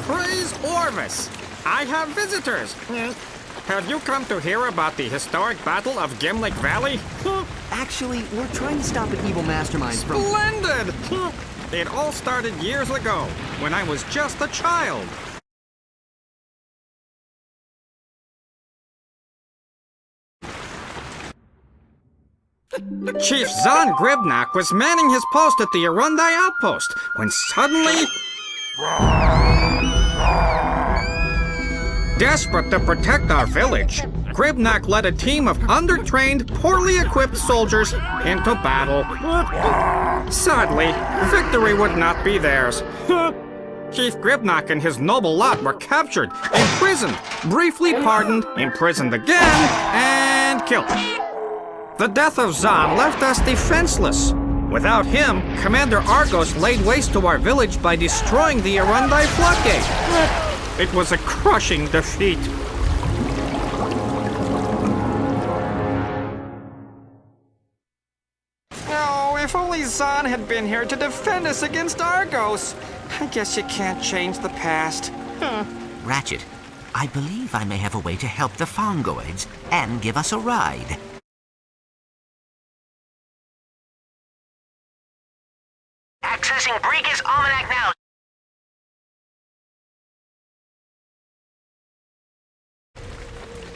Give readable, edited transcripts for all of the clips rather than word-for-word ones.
Praise Orvis! I have visitors! Have you come to hear about the historic Battle of Gimlick Valley? Actually, we're trying to stop an evil mastermind from... Splendid! It all started years ago, when I was just a child. Chief Zahn Gribnock was manning his post at the Arundai outpost, when suddenly... Desperate to protect our village, Gribnock led a team of undertrained, poorly equipped soldiers into battle. Sadly, victory would not be theirs. Chief Gribnock and his noble lot were captured, imprisoned, briefly pardoned, imprisoned again, and killed. The death of Zahn left us defenseless. Without him, Commander Argos laid waste to our village by destroying the Arundai floodgate. It was a crushing defeat. Oh, if only Zahn had been here to defend us against Argos. I guess you can't change the past. Ratchet, I believe I may have a way to help the Fongoids and give us a ride. Accessing Briga's Almanac now.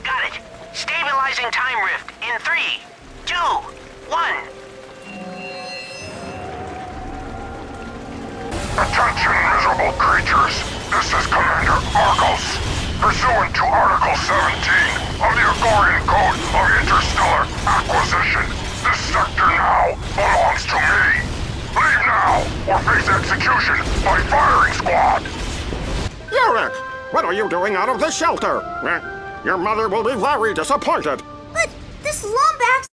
Got it. Stabilizing time rift in 3, 2, 1. Attention, miserable creatures. This is Commander Argos. Pursuant to Article 17 of the Agorian Code of Interstellar Acquisition, this sector now belongs to me. Leave now, or face execution by firing squad! Yurik! What are you doing out of the shelter? Your mother will be very disappointed. But this Lombax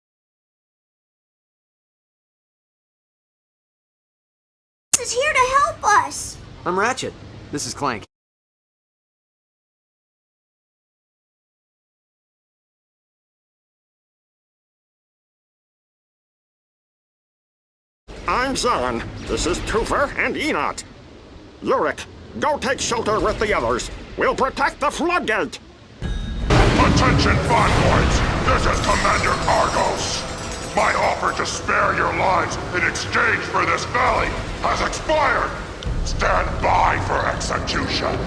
is here to help us! I'm Ratchet. This is Clank. I'm Zahn. This is Toofer and Enot. Yurik, go take shelter with the others. We'll protect the floodgate. Attention, Fongoids! This is Commander Argos! My offer to spare your lives in exchange for this valley has expired! Stand by for execution!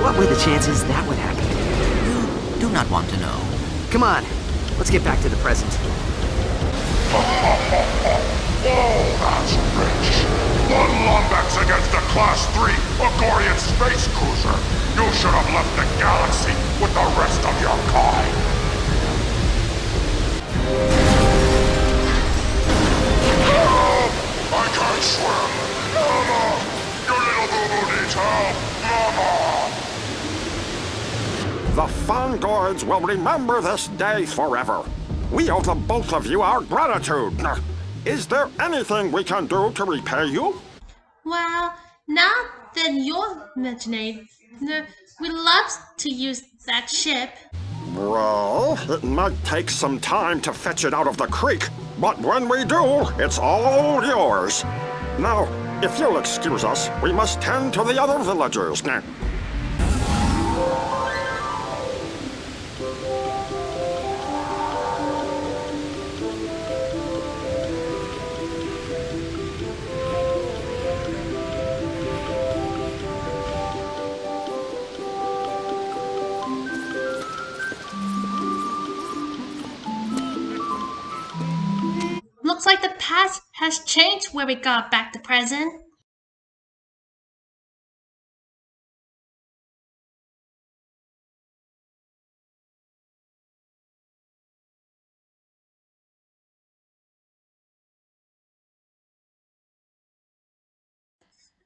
What were the chances that would happen? You do not want to know. Come on, let's get back to the present. Oh, that's rich! 1 Lombax against a Class 3 Agorian space cruiser! You should have left the galaxy with the rest of your kind! Help! I can't swim! Mama! Your little boo-boo needs help! Mama! The Fongoids will remember this day forever. We owe the both of you our gratitude. Is there anything we can do to repay you? Well, now that you're mentioning it, we'd love to use that ship. Well, it might take some time to fetch it out of the creek, but when we do, it's all yours. Now, if you'll excuse us, we must tend to the other villagers. Looks like the past has changed where we got back to present.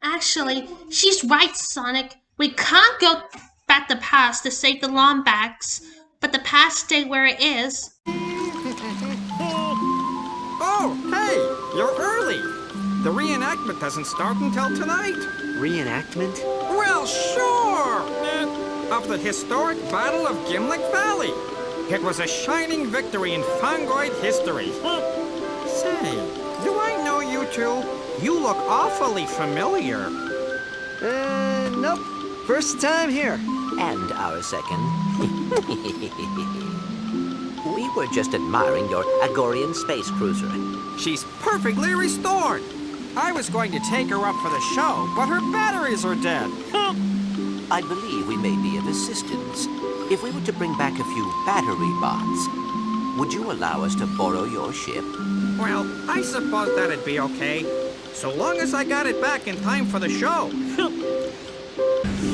Actually, she's right, Sonic. We can't go back to the past to save the Lombax, but the past stay where it is. Oh, hey, you're early. The reenactment doesn't start until tonight. Reenactment? Well, sure! Of the historic Battle of Gimlick Valley. It was a shining victory in Fungoid history. Say, do I know you two? You look awfully familiar. Nope. First time here. And our second. We were just admiring your Agorian space cruiser. She's perfectly restored. I was going to take her up for the show, but her batteries are dead. I believe we may be of assistance. If we were to bring back a few battery bots, would you allow us to borrow your ship? Well, I suppose that'd be okay. So long as I got it back in time for the show.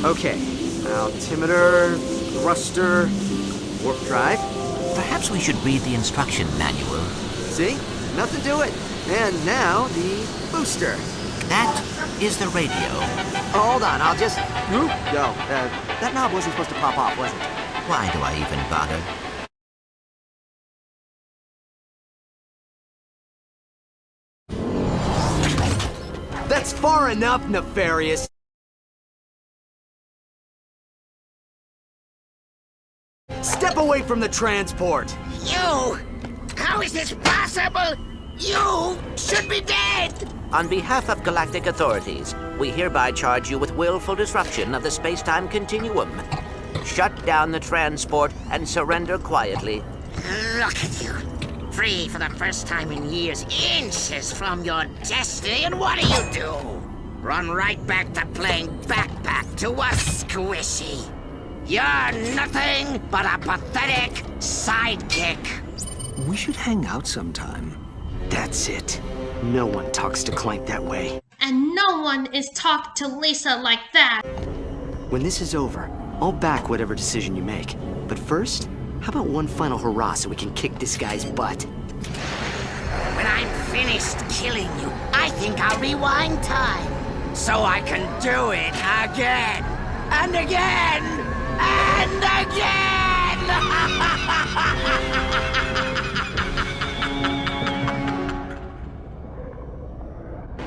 Okay. Altimeter, thruster, warp drive. Perhaps we should read the instruction manual. See? Nothing to it. And now the booster. That is the radio. Oh, hold on, I'll just... No, that knob wasn't supposed to pop off, was it? Why do I even bother? That's far enough, Nefarious. Step away from the transport. You! How is this possible? You should be dead! On behalf of galactic authorities, we hereby charge you with willful disruption of the space-time continuum. Shut down the transport and surrender quietly. Look at you. Free for the first time in years, inches from your destiny, and what do? Run right back to playing backpack to a squishy. You're nothing but a pathetic sidekick. We should hang out sometime. That's it. No one talks to Clank that way. And no one is talking to Lisa like that. When this is over, I'll back whatever decision you make. But first, how about one final hurrah so we can kick this guy's butt? When I'm finished killing you, I think I'll rewind time. So I can do it again. And again. And again!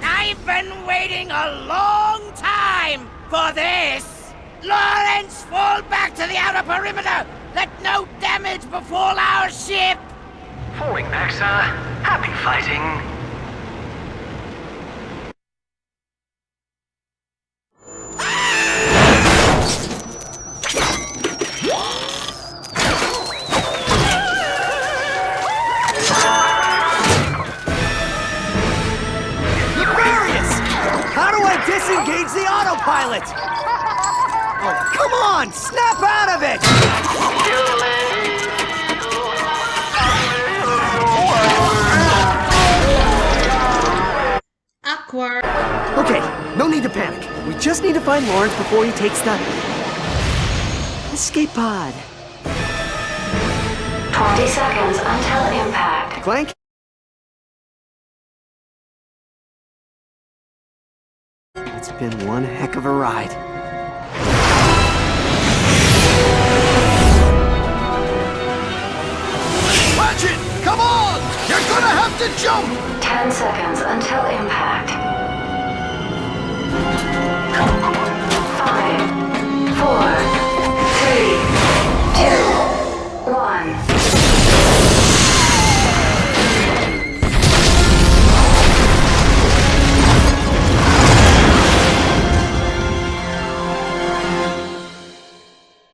I've been waiting a long time for this! Lawrence, fall back to the outer perimeter! Let no damage befall our ship! Falling back, sir. Happy fighting. Disengage the autopilot! Oh, come on! Snap out of it! Awkward. Okay, no need to panic. We just need to find Lawrence before he takes the... escape pod. 20 seconds until impact. Clank? It's been one heck of a ride. Ratchet, come on! You're gonna have to jump! 10 seconds until impact.